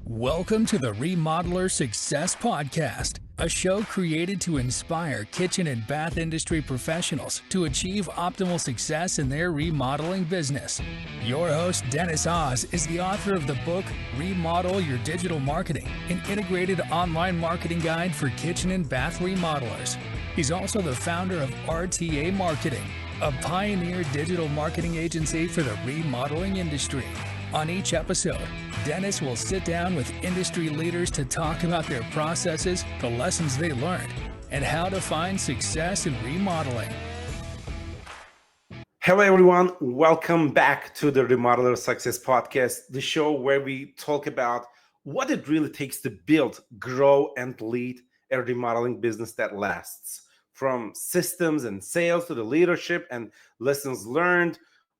Welcome to the Remodeler Success Podcast, a show created to inspire kitchen and bath industry professionals to achieve optimal success in their remodeling business. Your host, Dennis Oz, is the author of the book, Remodel Your Digital Marketing, an integrated online marketing guide for kitchen and bath remodelers. He's also the founder of RTA Marketing, a pioneer digital marketing agency for the remodeling industry. On each episode, Dennis will sit down with industry leaders to talk about their processes, the lessons they learned, and how to find success in remodeling. Hello, everyone. Welcome back to the Remodeler Success Podcast, the show where we talk about what it really takes to build, grow, and lead a remodeling business that lasts. From systems and sales to the leadership and lessons learned,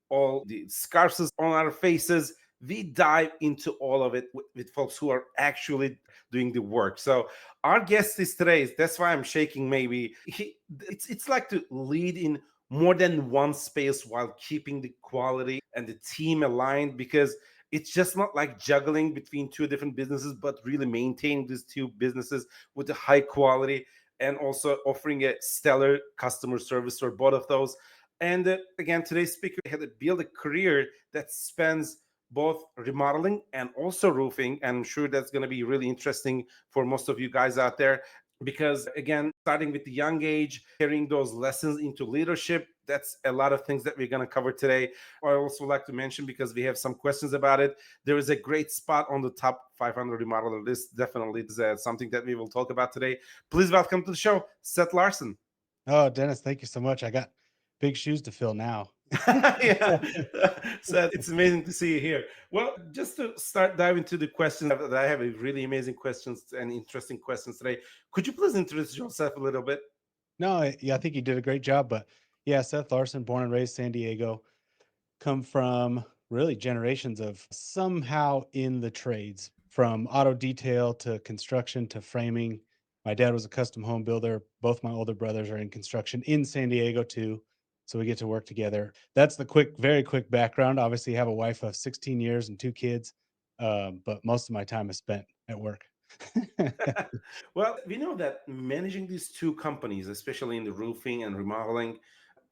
all the scars on our faces, we dive into all of it with folks who are actually doing the work. So our guest is today. That's why I'm shaking. Maybe it's like to lead in more than one space while keeping the quality and the team aligned, because it's just not like juggling between two different businesses, but really maintaining these two businesses with a high quality and also offering a stellar customer service for both of those. And again, today's speaker had to build a career that spans both remodeling and also roofing. And I'm sure that's going to be really interesting for most of you guys out there, because again, starting with the young age, carrying those lessons into leadership, that's a lot of things that we're going to cover today. I also like to mention, because we have some questions about it, there is a great spot on the top 500 remodeler list. Definitely is something that we will talk about today. Please welcome to the show, Seth Larson. Oh, Dennis, thank you so much. I got big shoes to fill now. Yeah, so it's amazing to see you here. Well, just to start diving into the questions, that I have a really amazing questions and interesting questions today. Could you please introduce yourself a little bit? No, I think you did a great job. But yeah, Seth Larson, born and raised San Diego, come from really generations of somehow in the trades, from auto detail to construction to framing. My dad was a custom home builder. Both my older brothers are in construction in San Diego too. So we get to work together. That's the very quick background. Obviously, I have a wife of 16 years and two kids, but most of my time is spent at work. Well, we know that managing these two companies, especially in the roofing and remodeling,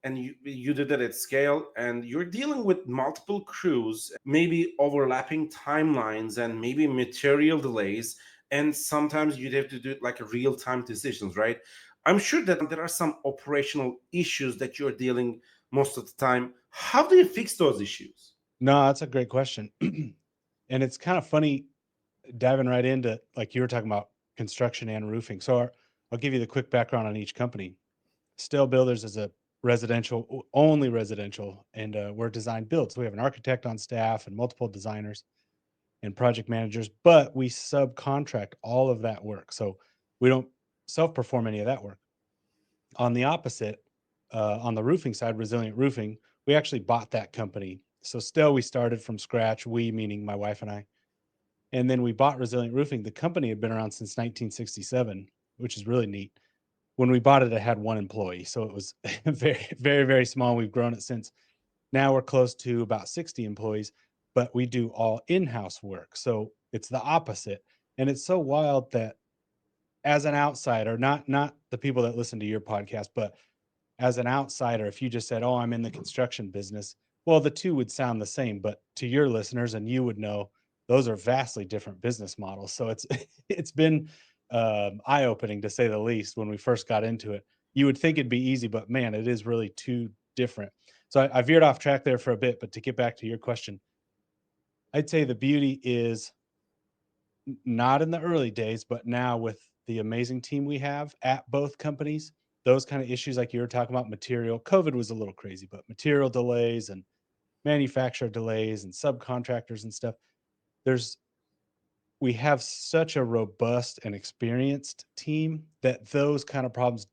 and you did it at scale, and you're dealing with multiple crews, maybe overlapping timelines and maybe material delays, and sometimes you'd have to do it like a real-time decisions, right? I'm sure that there are some operational issues that you're dealing most of the time. How do you fix those issues? No, that's a great question. And it's kind of funny diving right into, like you were talking about, construction and roofing. So I'll give you the quick background on each company. Stel Builders is a only residential, and we're design build. So we have an architect on staff and multiple designers and project managers, but we subcontract all of that work. So we don't self-perform any of that work. On the opposite, on the roofing side, Resilient Roofing, we actually bought that company. So Stel, we started from scratch, we meaning my wife and I. And then we bought Resilient Roofing. The company had been around since 1967, which is really neat. When we bought it, it had one employee. So it was very, very, very small. We've grown it since. Now we're close to about 60 employees, but we do all in-house work. So it's the opposite. And it's so wild that as an outsider, not the people that listen to your podcast, but as an outsider, if you just said, "Oh, I'm in the construction business," well, the two would sound the same, but to your listeners, and you would know, those are vastly different business models. So it's it's been eye-opening, to say the least. When we first got into it, you would think it'd be easy, but man, it is really too different. So I veered off track there for a bit, but to get back to your question, I'd say the beauty is not in the early days, but now with the amazing team we have at both companies, those kind of issues like you were talking about, material, COVID was a little crazy, but material delays and manufacturer delays and subcontractors and stuff, we have such a robust and experienced team that those kind of problems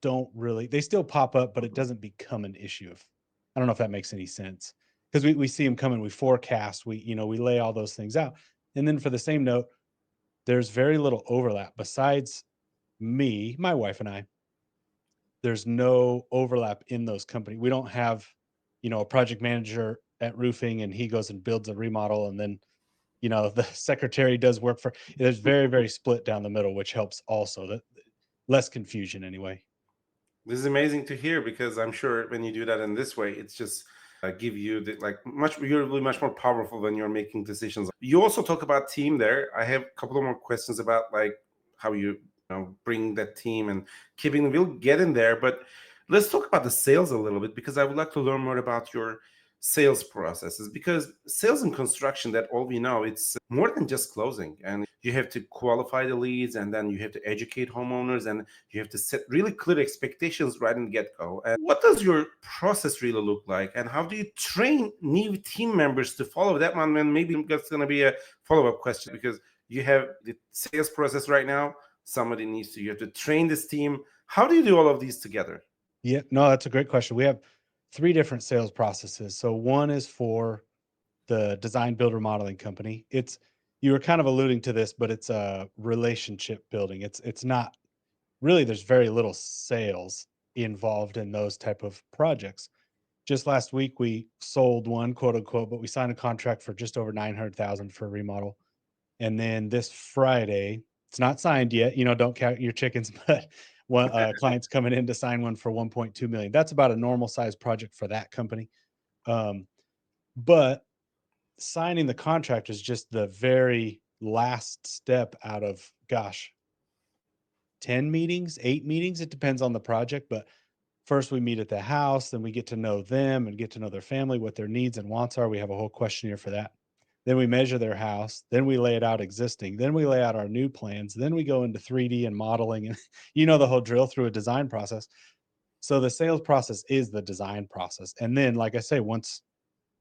they still pop up, but it doesn't become an issue. I don't know if that makes any sense, because we see them coming, we forecast, we lay all those things out. And then for the same note, there's very little overlap besides me, my wife and I. There's no overlap in those companies. We don't have, a project manager at roofing and he goes and builds a remodel, and then the secretary does work for, there's very, very split down the middle, which helps also. That less confusion anyway. This is amazing to hear, because I'm sure when you do that in this way, it's just give you the you're really much more powerful when you're making decisions. You also talk about team there. I have a couple of more questions about how you bring that team and keeping. We'll get in there, but let's talk about the sales a little bit, because I would like to learn more about your sales processes, because sales and construction, that all we know, it's more than just closing, and you have to qualify the leads, and then you have to educate homeowners, and you have to set really clear expectations right in the get-go. And what does your process really look like, and how do you train new team members to follow that one? And maybe that's going to be a follow-up question, because you have the sales process right now, you have to train this team. How do you do all of these together? Yeah, no, that's a great question. We have 3 different sales processes. So one is for the design build remodeling company. You were kind of alluding to this, but it's a relationship building. It's not really, there's very little sales involved in those type of projects. Just last week we sold one, quote unquote, but we signed a contract for just over 900,000 for a remodel. And then this Friday, it's not signed yet, don't count your chickens, but one client's coming in to sign one for 1.2 million. That's about a normal size project for that company. But signing the contract is just the very last step out of, 10 meetings, 8 meetings. It depends on the project, but first we meet at the house, then we get to know them and get to know their family, what their needs and wants are. We have a whole questionnaire for that. Then we measure their house, then we lay it out existing, then we lay out our new plans, then we go into 3D and modeling, and the whole drill through a design process. So the sales process is the design process. And then, like I say, once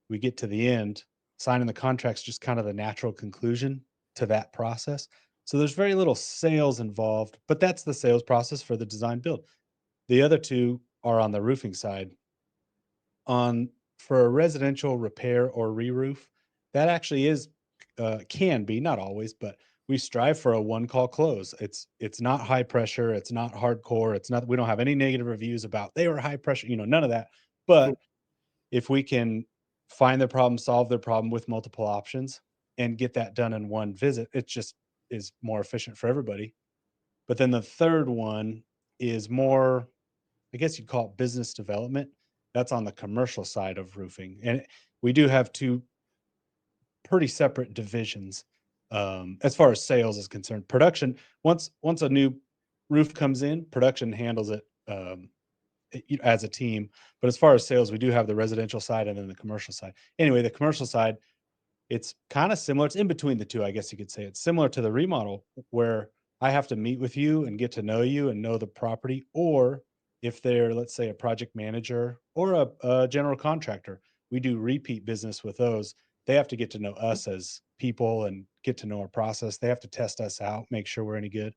we get to the end, signing the contract's just kind of the natural conclusion to that process. So there's very little sales involved, but that's the sales process for the design build. The other 2 are on the roofing side. For a residential repair or re-roof, that actually is can be, not always, but we strive for a one-call close. It's not high pressure, it's not hardcore, we don't have any negative reviews about they were high pressure, none of that. But if we can find their problem, solve their problem with multiple options, and get that done in one visit, it just is more efficient for everybody. But then the third one is more, I guess you'd call it business development. That's on the commercial side of roofing. And we do have 2 pretty separate divisions as far as sales is concerned. Production, once a new roof comes in, production handles it as a team. But as far as sales, we do have the residential side and then the commercial side. Anyway, the commercial side, it's kind of similar. It's in between the 2, I guess you could say. It's similar to the remodel, where I have to meet with you and get to know you and know the property. Or if they're, let's say, a project manager or a general contractor, we do repeat business with those. They have to get to know us as people and get to know our process. They have to test us out, make sure we're any good.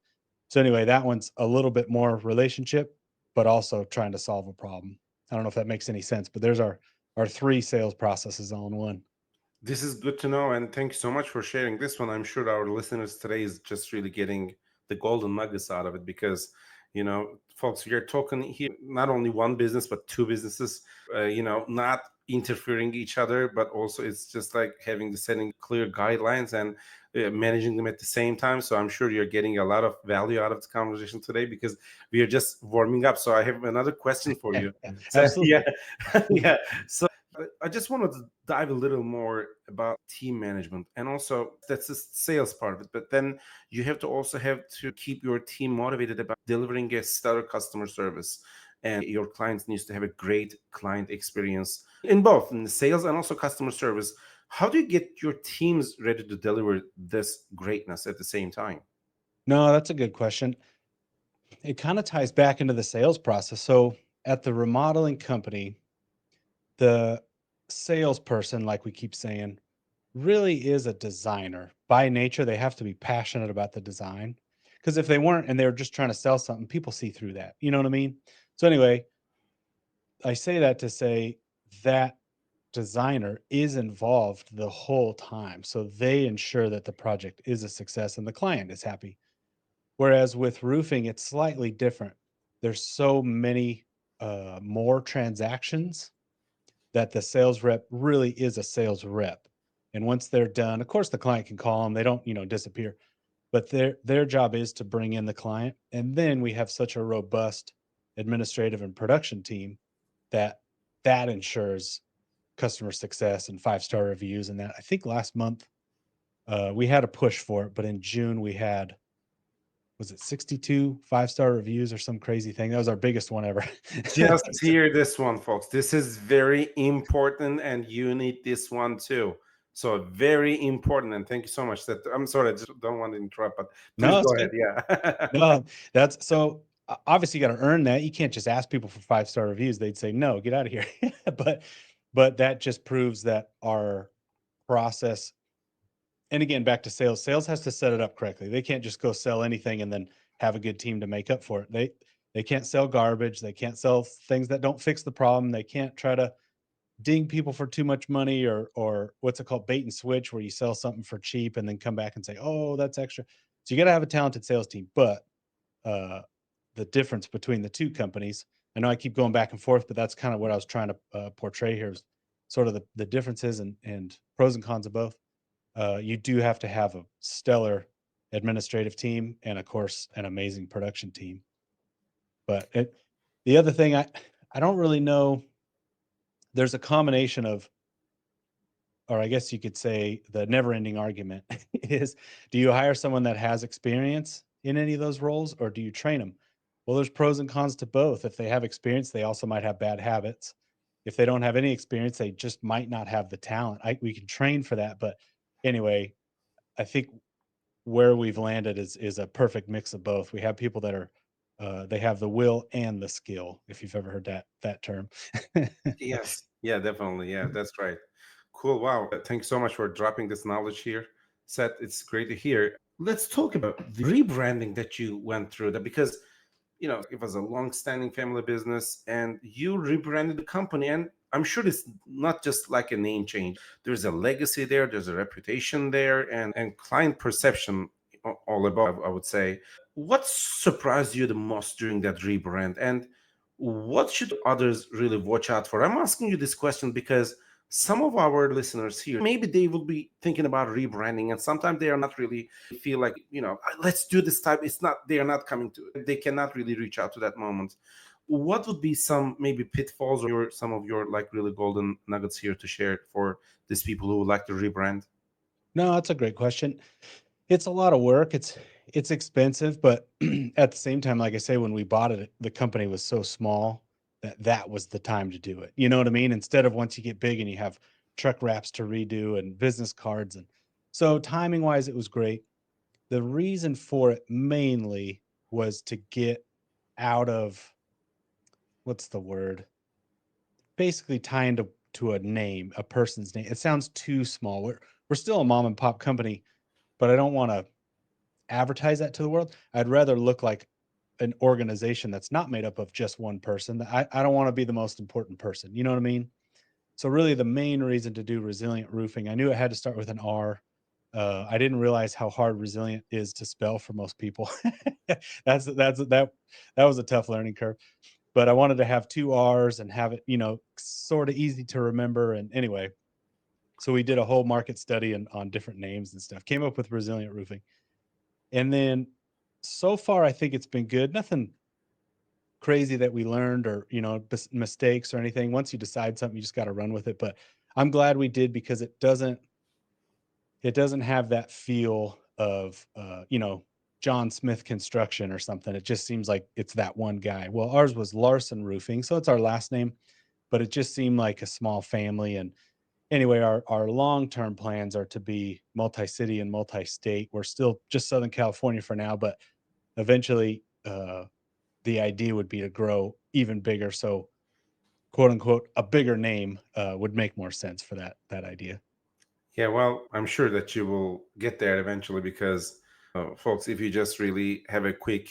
So anyway, that one's a little bit more relationship, but also trying to solve a problem. I don't know if that makes any sense, but there's our 3 sales processes all in one. This is good to know, and thank you so much for sharing this one. I'm sure our listeners today is just really getting the golden nuggets out of it, because, folks, we are talking here not only one business but 2 businesses, not interfering each other, but also it's just like setting clear guidelines and managing them at the same time. So I'm sure you're getting a lot of value out of this conversation today, because we are just warming up. So I have another question for you. Absolutely. Yeah. So I just wanted to dive a little more about team management, and also that's the sales part of it. But then you have to keep your team motivated about delivering a stellar customer service, and your clients needs to have a great client experience in the sales and also customer service. How do you get your teams ready to deliver this greatness at the same time? No, that's a good question. It kind of ties back into the sales process. So at the remodeling company, the salesperson, like we keep saying, really is a designer. By nature, they have to be passionate about the design. Because if they weren't and they were just trying to sell something, people see through that. You know what I mean? So anyway, I say that to say that designer is involved the whole time. So they ensure that the project is a success and the client is happy. Whereas with roofing, it's slightly different. There's so many more transactions that the sales rep really is a sales rep. And once they're done, of course, the client can call them. They don't, disappear. But their job is to bring in the client. And then we have such a robust administrative and production team that ensures customer success and 5-star reviews. And that, I think last month we had a push for it, but in June we had, was it 62 5-star reviews or some crazy thing? That was our biggest one ever. Just hear this one, folks. This is very important, and you need this one too. So very important, and thank you so much. That I'm sorry, I just don't want to interrupt, but please No, it's go ahead. good. Yeah. No, that's so obviously you got to earn that. You can't just ask people for 5-star reviews. They'd say, no, get out of here. but that just proves that our process, and again, back to sales has to set it up correctly. They can't just go sell anything and then have a good team to make up for it. They can't sell garbage. They can't sell things that don't fix the problem. They can't try to ding people for too much money, or what's it called, bait and switch, where you sell something for cheap and then come back and say, oh, that's extra. So you got to have a talented sales team. But the difference between the two companies, I know I keep going back and forth, but that's kind of what I was trying to portray here, is sort of the differences and pros and cons of both. You do have to have a stellar administrative team and, of course, an amazing production team. But the other thing, I don't really know. There's a combination of, or I guess you could say the never-ending argument is, do you hire someone that has experience in any of those roles, or do you train them? Well, there's pros and cons to both. If they have experience, they also might have bad habits. If they don't have any experience, they just might not have the talent. We can train for that. But anyway, I think where we've landed is a perfect mix of both. We have people that are, they have the will and the skill, if you've ever heard that term. Yes. Yeah, definitely. Yeah, that's right. Cool. Wow. Thanks so much for dropping this knowledge here, Seth. It's great to hear. Let's talk about the rebranding that you went through, that because it was a long-standing family business and you rebranded the company, and I'm sure it's not just like a name change. There's a legacy there, there's a reputation there, and client perception all above, I would say. What surprised you the most during that rebrand, and what should others really watch out for? I'm asking you this question because some of our listeners here, maybe they will be thinking about rebranding, and sometimes they are not really feel like, let's do this type. It's not, they are not coming to it. They cannot really reach out to that moment. What would be some maybe pitfalls, or some of your like really golden nuggets here to share for these people who would like to rebrand? No, that's a great question. It's a lot of work. It's expensive, but at the same time, like I say, when we bought it, the company was so small that was the time to do it. You know what I mean? Instead of once you get big and you have truck wraps to redo and business cards. And so timing wise, it was great. The reason for it mainly was to get out of, what's the word? Basically tying to a name, a person's name. It sounds too small. We're still a mom and pop company, but I don't want to advertise that to the world. I'd rather look like an organization that's not made up of just one person. I don't want to be the most important person. You know what I mean? So really the main reason to do resilient roofing, I knew it had to start with an R. I didn't realize how hard resilient is to spell for most people. That was a tough learning curve, but I wanted to have 2 R's and have it, sort of easy to remember. And anyway, so we did a whole market study on different names and stuff, came up with resilient roofing. And then so far, I think it's been good. Nothing crazy that we learned, or, mistakes or anything. Once you decide something, you just got to run with it. But I'm glad we did, because it doesn't have that feel of, John Smith Construction or something. It just seems like it's that one guy. Well, ours was Larson Roofing, so it's our last name, but it just seemed like a small family. And anyway, our long-term plans are to be multi-city and multi-state. We're still just Southern California for now, but eventually the idea would be to grow even bigger. So, quote unquote, a bigger name would make more sense for that idea. Yeah, well, I'm sure that you will get there eventually because, folks, if you just really have a quick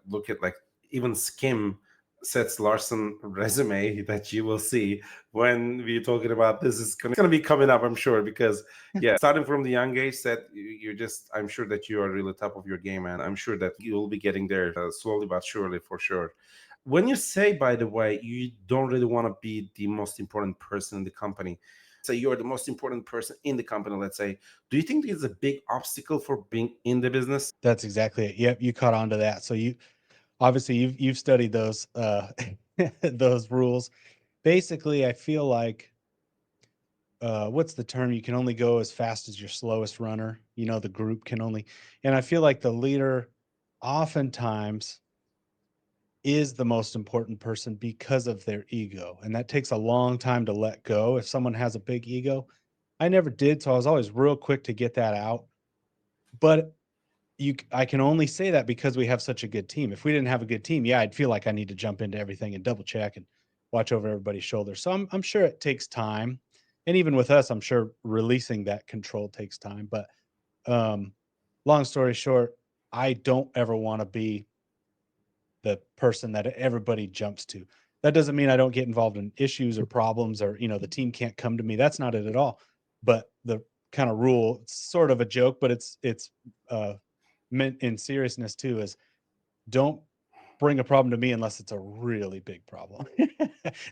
look at, like, even skim Seth Larson resume, that you will see when we're talking about this is going to be coming up, I'm sure, because, yeah, starting from the young age, that you're just, I'm sure that you are really top of your game, and I'm sure that you'll be getting there slowly but surely, for sure. When you say, by the way, you don't really want to be the most important person in the company, say you're the most important person in the company, let's say, do you think it's a big obstacle for being in the business? That's exactly it. Yep, you caught on to that. So you've studied those those rules. Basically, I feel like what's the term? You can only go as fast as your slowest runner. The group can only, and I feel like the leader oftentimes is the most important person because of their ego. And that takes a long time to let go. If someone has a big ego, I never did. So I was always real quick to get that out. But I can only say that because we have such a good team. If we didn't have a good team, yeah, I'd feel like I need to jump into everything and double check and watch over everybody's shoulders. So I'm sure it takes time. And even with us, I'm sure releasing that control takes time. But long story short, I don't ever want to be the person that everybody jumps to. That doesn't mean I don't get involved in issues or problems or, the team can't come to me. That's not it at all. But the kind of rule, it's sort of a joke, but it's meant in seriousness too, is don't bring a problem to me unless it's a really big problem.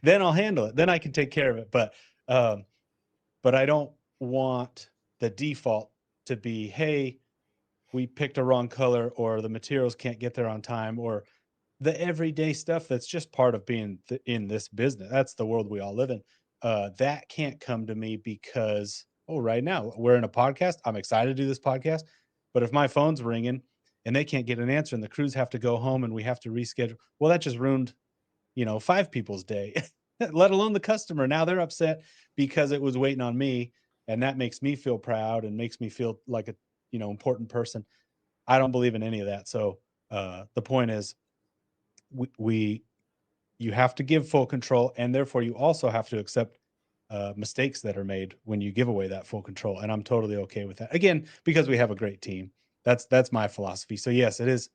Then I'll handle it. Then I can take care of it. But I don't want the default to be, hey, we picked a wrong color, or the materials can't get there on time, or the everyday stuff that's just part of being in this business. That's the world we all live in. That can't come to me because, right now we're in a podcast. I'm excited to do this podcast, but if my phone's ringing and they can't get an answer and the crews have to go home and we have to reschedule, well, that just ruined, 5 people's day, let alone the customer. Now they're upset because it was waiting on me, and that makes me feel proud and makes me feel like a, important person. I don't believe in any of that. So the point is, you have to give full control, and therefore you also have to accept mistakes that are made when you give away that full control. And I'm totally okay with that, again, because we have a great team. That's my philosophy. So yes, it is,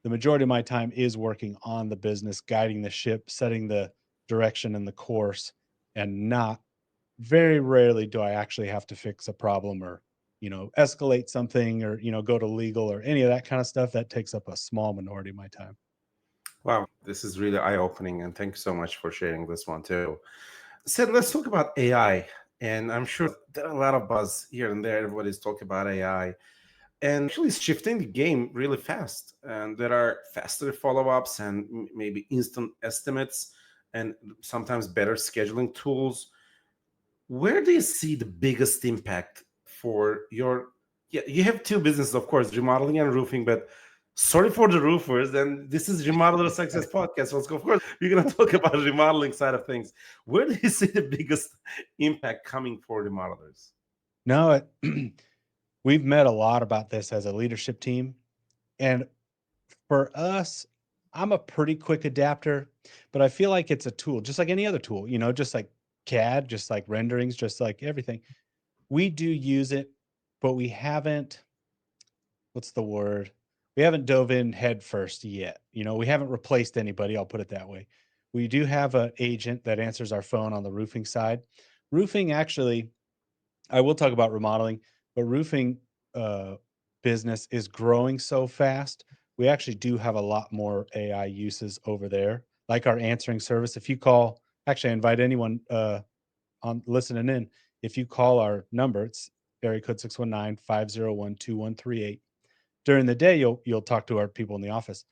the majority of my time is working on the business, guiding the ship, setting the direction and the course, and not very rarely do I actually have to fix a problem or escalate something, or go to legal or any of that kind of stuff. That takes up a small minority of my time. Wow, this is really eye-opening, and thanks so much for sharing this one too. Sid, let's talk about AI. And I'm sure there are a lot of buzz here and there. Everybody's talking about AI. And actually, it's shifting the game really fast. And there are faster follow-ups and maybe instant estimates and sometimes better scheduling tools. Where do you see the biggest impact for your, yeah, you have two businesses, of course, remodeling and roofing, but sorry for the roofers. And this is Remodeler Success Podcast. So of course, we're going to talk about remodeling side of things. Where do you see the biggest impact coming for remodelers? No, we've met a lot about this as a leadership team. And for us, I'm a pretty quick adapter, but I feel like it's a tool, just like any other tool, just like CAD, just like renderings, just like everything. We do use it, but we haven't, what's the word? We haven't dove in head first yet. We haven't replaced anybody. I'll put it that way. We do have an agent that answers our phone on the roofing side. Roofing, actually, I will talk about remodeling, but roofing business is growing so fast. We actually do have a lot more AI uses over there, like our answering service. If you call, actually, I invite anyone on listening in. If you call our number, it's area code 619-501-2138. During the day, you'll talk to our people in the office,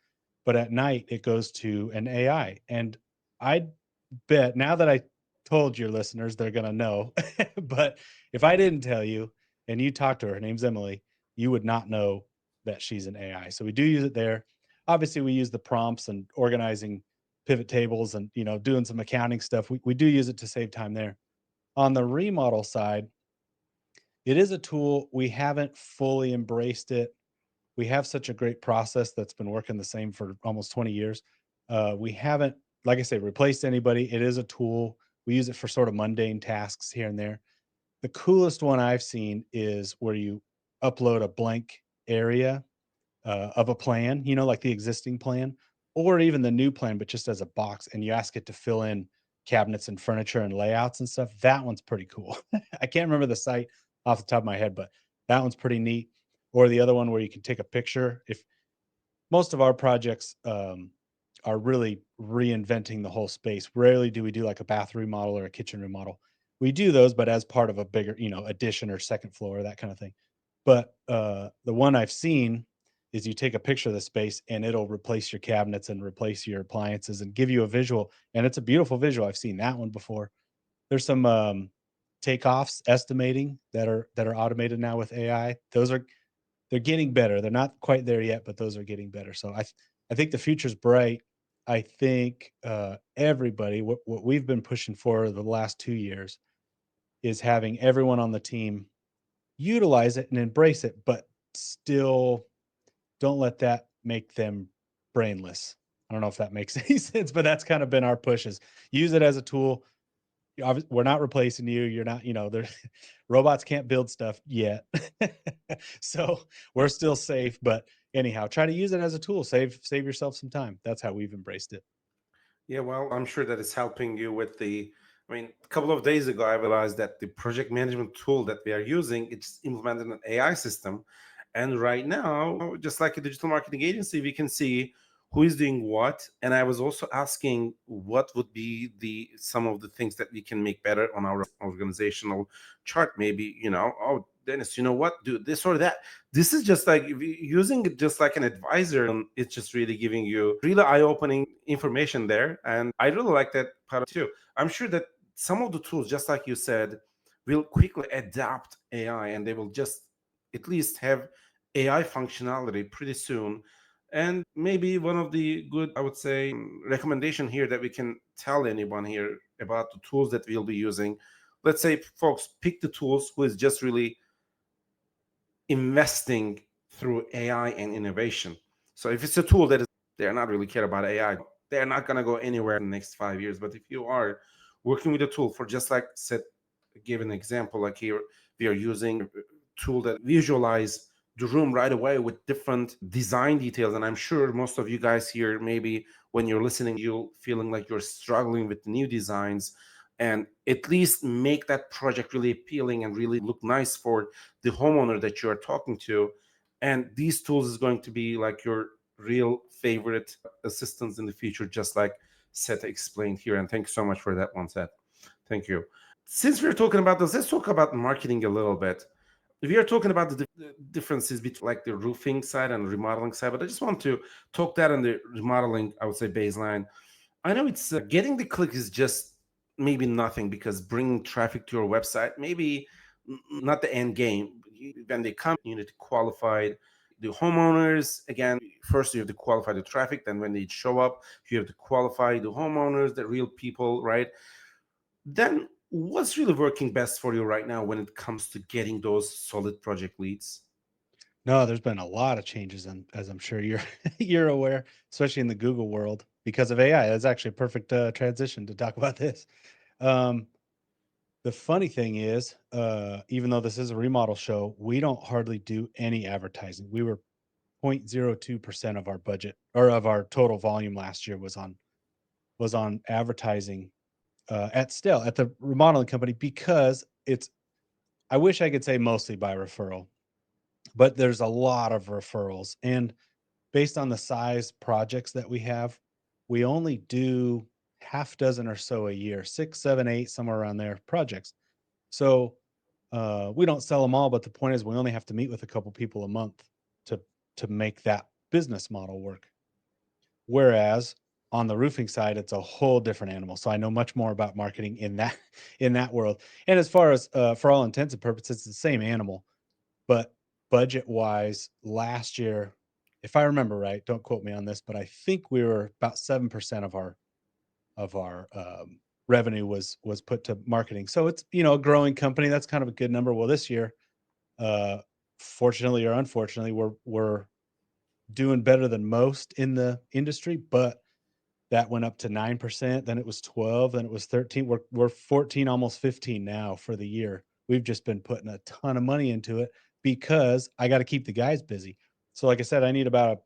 but at night it goes to an AI. And I bet now that I told your listeners, they're going to know. But if I didn't tell you and you talk to her name's Emily, you would not know that she's an AI. So we do use it there. Obviously, we use the prompts and organizing pivot tables and doing some accounting stuff. We do use it to save time there. On the remodel side, it is a tool. We haven't fully embraced it. We have such a great process that's been working the same for almost 20 years. We haven't, like I say, replaced anybody. It is a tool. We use it for sort of mundane tasks here and there. The coolest one I've seen is where you upload a blank area of a plan, like the existing plan, or even the new plan, but just as a box, and you ask it to fill in cabinets and furniture and layouts and stuff. That one's pretty cool. I can't remember the site off the top of my head, but that one's pretty neat. Or the other one where you can take a picture. If most of our projects are really reinventing the whole space. Rarely do we do like a bathroom remodel or a kitchen remodel. we do those, but as part of a bigger, addition or second floor, that kind of thing. But the one I've seen is you take a picture of the space and it'll replace your cabinets and replace your appliances and give you a visual. And it's a beautiful visual. I've seen that one before. There's some takeoffs estimating that are automated now with AI. They're getting better. They're not quite there yet, but those are getting better. So I think the future's bright. I think everybody, what we've been pushing for the last 2 years is having everyone on the team utilize it and embrace it, but still don't let that make them brainless. I don't know if that makes any sense, but that's kind of been our push, is use it as a tool. We're not replacing you. You're not, robots can't build stuff yet. So we're still safe, but anyhow, try to use it as a tool. Save yourself some time. That's how we've embraced it. Yeah, well, I'm sure that it's helping you with a couple of days ago, I realized that the project management tool that we are using, it's implemented an AI system. And right now, just like a digital marketing agency, we can see who is doing what. And I was also asking what would be some of the things that we can make better on our organizational chart. Maybe, oh, Dennis, you know what, do this or that. This is just like using it just like an advisor, and it's just really giving you really eye-opening information there. And I really like that part of it too. I'm sure that some of the tools, just like you said, will quickly adapt AI, and they will just at least have AI functionality pretty soon. And maybe one of the good, I would say, recommendation here that we can tell anyone here about the tools that we'll be using. Let's say, folks, pick the tools who is just really investing through AI and innovation. So if it's a tool that is, they're not really care about AI, they're not going to go anywhere in the next 5 years. But if you are working with a tool for, just like Seth gave an example, like here we are using a tool that visualize the room right away with different design details. And I'm sure most of you guys here, maybe when you're listening, you're feeling like you're struggling with the new designs, and at least make that project really appealing and really look nice for the homeowner that you're talking to. And these tools is going to be like your real favorite assistants in the future, just like Seth explained here. And thank you so much for that one, Seth. Thank you. Since we're talking about this, let's talk about marketing a little bit. We are talking about the differences between like the roofing side and remodeling side, but I just want to talk that on the remodeling, I would say, baseline. I know it's getting the click is just maybe nothing, because bringing traffic to your website, maybe not the end game. When they come, you need to qualify the homeowners. Again, first you have to qualify the traffic, then when they show up, you have to qualify the homeowners, the real people, right? Then what's really working best for you right now when it comes to getting those solid project leads? No, there's been a lot of changes, and as I'm sure you're you're aware, especially in the Google world, because of AI. That's actually a perfect transition to talk about this. Um, the funny thing is, even though this is a remodel show, we don't hardly do any advertising. We were 0.02% of our budget, or of our total volume last year, was on advertising at Stel, at the remodeling company, because I wish I could say mostly by referral, but there's a lot of referrals. And based on the size projects that we have, we only do half dozen or so a year, 6, 7, 8, somewhere around there, projects. So we don't sell them all, but the point is we only have to meet with a couple people a month to make that business model work. Whereas on the roofing side, it's a whole different animal. So I know much more about marketing in that world. And as far as for all intents and purposes, it's the same animal. But budget wise, last year, if I remember right, don't quote me on this, but I think we were about 7% of our revenue was put to marketing. So it's, a growing company. That's kind of a good number. Well, this year, fortunately or unfortunately, we're doing better than most in the industry, but that went up to 9%. Then it was 12. Then it was 13. We're 14, almost 15 now for the year. We've just been putting a ton of money into it because I got to keep the guys busy. So like I said, I need about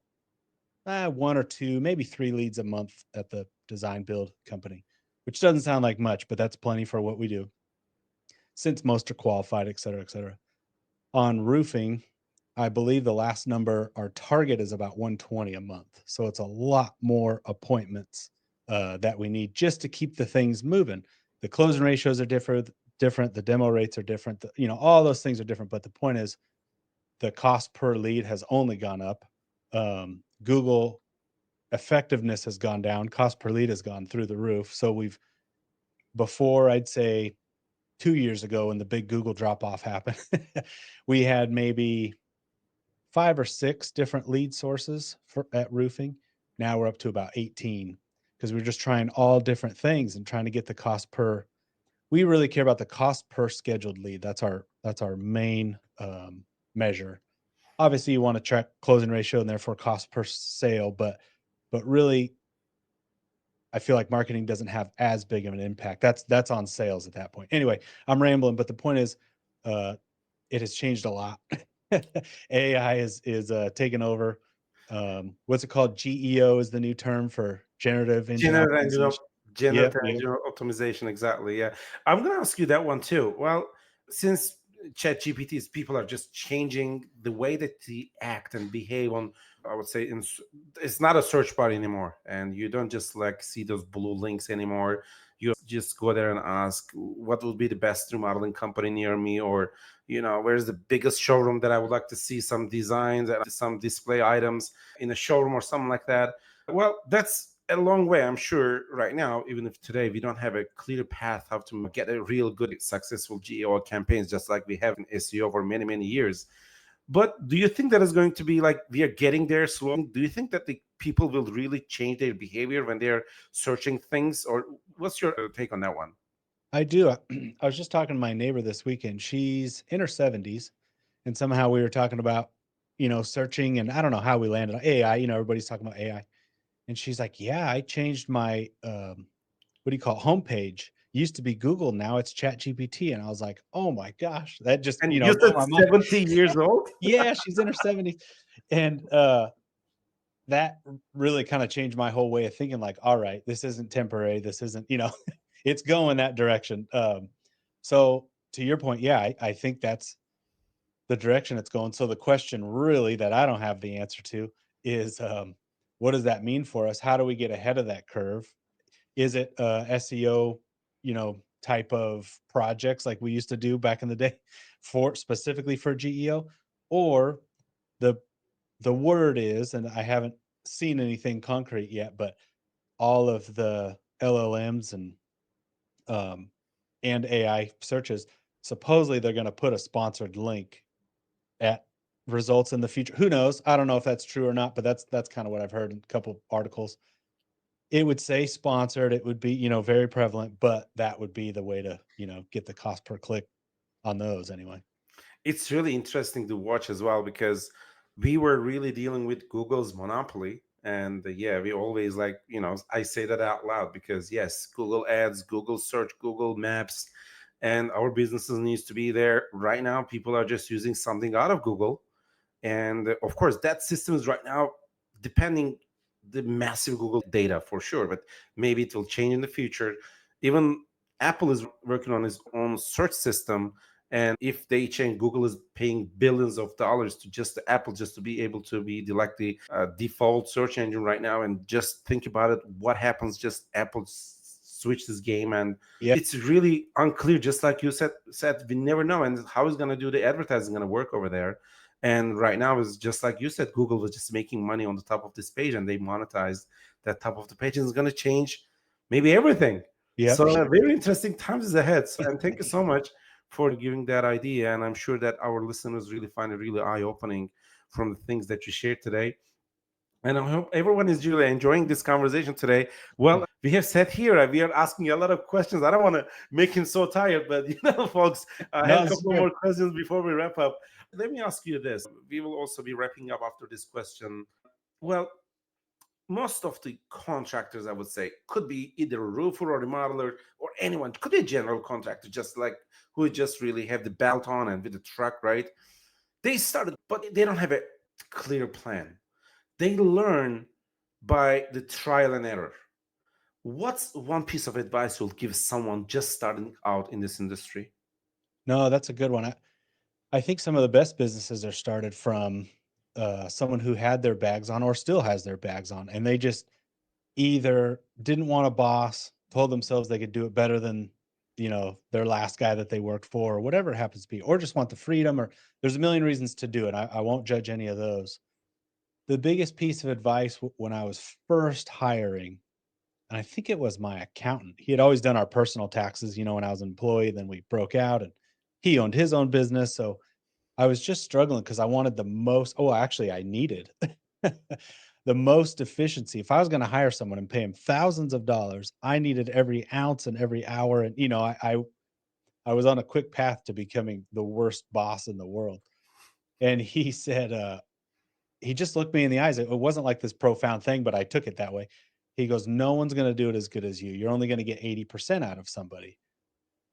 1 or 2, maybe 3 leads a month at the design build company, which doesn't sound like much, but that's plenty for what we do, since most are qualified, et cetera, et cetera. On roofing, I believe the last number, our target is about 120 a month. So it's a lot more appointments that we need just to keep the things moving. The closing ratios are different. different. The demo rates are different. All those things are different. But the point is, the cost per lead has only gone up. Google effectiveness has gone down. Cost per lead has gone through the roof. So before, I'd say 2 years ago, when the big Google drop off happened, we had maybe 5 or 6 different lead sources at roofing. Now we're up to about 18, because we're just trying all different things and trying to get the cost per. We really care about the cost per scheduled lead. That's our main measure. Obviously, you want to track closing ratio and therefore cost per sale, but really, I feel like marketing doesn't have as big of an impact. That's on sales at that point. Anyway, I'm rambling, but the point is, it has changed a lot. AI is taking over. What's it called? GEO is the new term for generative engine optimization. Generative Yep. engine optimization. Exactly. Yeah. I'm going to ask you that one too. Well, since ChatGPT's people are just changing the way that they act and behave on, I would say, it's not a search bar anymore. And you don't just like see those blue links anymore. You just go there and ask, what would be the best remodeling company near me? Or, where's the biggest showroom that I would like to see some designs and some display items in a showroom or something like that. Well, that's a long way, I'm sure, right now, even if today we don't have a clear path how to get a real good, successful GEO campaigns, just like we have in SEO for many, many years. But do you think that is going to be like we are getting there slowly? Do you think that the people will really change their behavior when they're searching things? Or what's your take on that one? I do. I was just talking to my neighbor this weekend. She's in her 70s, and somehow we were talking about, searching, and I don't know how we landed on AI. Everybody's talking about AI. And she's like, yeah, I changed my, what do you call it, homepage. Used to be Google, now it's ChatGPT. And I was like, oh my gosh, that just, And you blew said my mind. 70 years old? Yeah, she's in her 70s. And that really kind of changed my whole way of thinking, like, all right, this isn't temporary. This isn't, it's going that direction. So to your point, yeah, I think that's the direction it's going. So the question really that I don't have the answer to is, what does that mean for us? How do we get ahead of that curve? Is it SEO, type of projects like we used to do back in the day specifically for GEO? Or the word is, and I haven't seen anything concrete yet, but all of the LLMs and AI searches, supposedly they're going to put a sponsored link at results in the future. Who knows? I don't know if that's true or not, but that's kind of what I've heard in a couple articles. It would say sponsored. It would be, very prevalent, but that would be the way to, get the cost per click on those anyway. It's really interesting to watch as well, because we were really dealing with Google's monopoly. And yeah, we always like, I say that out loud because yes, Google Ads, Google Search, Google Maps, and our businesses needs to be there. Right now, people are just using something out of Google. And of course, that system is right now depending the massive Google data for sure, but maybe it will change in the future. Even Apple is working on its own search system. And if they change, Google is paying billions of dollars to just Apple just to be able to be the default search engine right now. And just think about it, what happens? Just Apple switch this game, and it's really unclear. Just like you said, we never know, and how is going to do the advertising going to work over there? And right now is just like you said, Google was just making money on the top of this page, and they monetized that top of the page, and it's going to change maybe everything. Yeah. So very interesting times ahead. And thank you so much for giving that idea. And I'm sure that our listeners really find it really eye-opening from the things that you shared today. And I hope everyone is really enjoying this conversation today. Well, we have Seth here. We are asking a lot of questions. I don't want to make him so tired, but folks, I have a couple more questions before we wrap up. Let me ask you this. We will also be wrapping up after this question. Well, most of the contractors, I would say, could be either a roofer or remodeler or anyone. Could be a general contractor, just like who just really have the belt on and with the truck, right? They started, but they don't have a clear plan. They learn by the trial and error. What's one piece of advice you'll give someone just starting out in this industry? No, that's a good one. I think some of the best businesses are started from someone who had their bags on or still has their bags on, and they just either didn't want a boss, told themselves they could do it better than their last guy that they worked for, or whatever it happens to be, or just want the freedom, or there's a million reasons to do it. I won't judge any of those. The biggest piece of advice when I was first hiring, and I think it was my accountant, he had always done our personal taxes, when I was an employee, then we broke out and he owned his own business. So I was just struggling because I wanted I needed the most efficiency. If I was going to hire someone and pay him thousands of dollars, I needed every ounce and every hour. And, I was on a quick path to becoming the worst boss in the world. And he said, he just looked me in the eyes. It wasn't like this profound thing, but I took it that way. He goes, no one's going to do it as good as you. You're only going to get 80% out of somebody.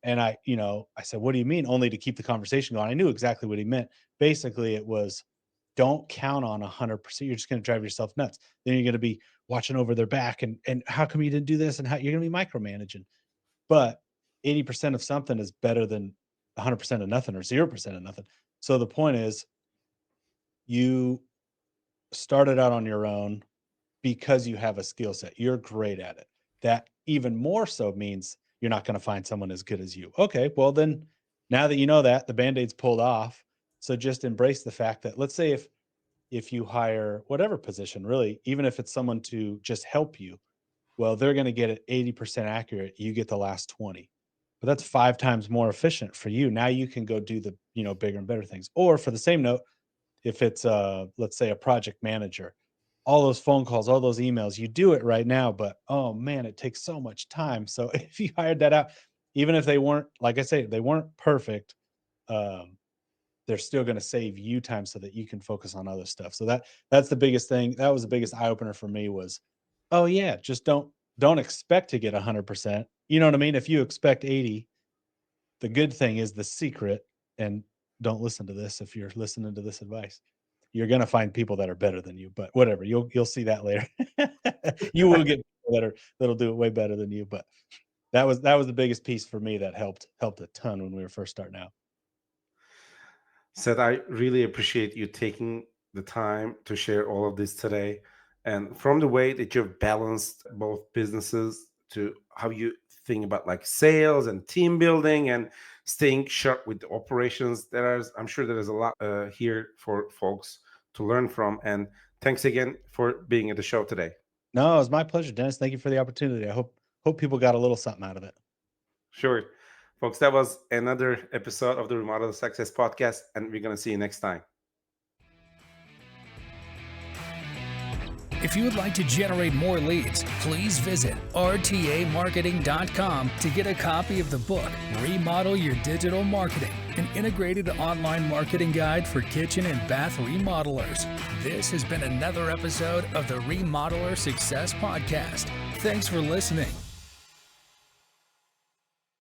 And I said, what do you mean? Only to keep the conversation going. I knew exactly what he meant. Basically, it was, don't count on 100%. You're just going to drive yourself nuts. Then you're going to be watching over their back and how come you didn't do this? And how you're going to be micromanaging. But 80% of something is better than 100% of nothing or 0% of nothing. So the point is, you started out on your own because you have a skill set. You're great at it. That even more so means you're not going to find someone as good as you. Okay, well then, now that you know that, the Band-Aid's pulled off. So just embrace the fact that, let's say if you hire whatever position, really, even if it's someone to just help you, well, they're going to get it 80% accurate. You get the last 20. But that's 5 times more efficient for you. Now you can go do the, bigger and better things. Or for the same note, if it's let's say a project manager, all those phone calls, all those emails, you do it right now, but oh man, it takes so much time. So if you hired that out, even if they weren't, like I say, they weren't perfect, they're still going to save you time so that you can focus on other stuff. So that's the biggest thing. That was the biggest eye opener for me was, oh yeah, just don't expect to get 100%. You know what I mean? If you expect 80, the good thing is the secret, and don't listen to this if you're listening to this advice. You're going to find people that are better than you, but whatever, you'll see that later. You will get people that'll do it way better than you. But that was the biggest piece for me that helped a ton when we were first starting out. Seth, I really appreciate you taking the time to share all of this today. And from the way that you've balanced both businesses to how you think about like sales and team building and staying sharp with the operations, I'm sure there's a lot here for folks to learn from. And thanks again for being at the show today. No, it was my pleasure, Dennis. Thank you for the opportunity. I hope people got a little something out of it. Sure. Folks, that was another episode of the Remodeler Success Podcast, and we're going to see you next time. If you would like to generate more leads, please visit rtamarketing.com to get a copy of the book, Remodel Your Digital Marketing, an integrated online marketing guide for kitchen and bath remodelers. This has been another episode of the Remodeler Success Podcast. Thanks for listening.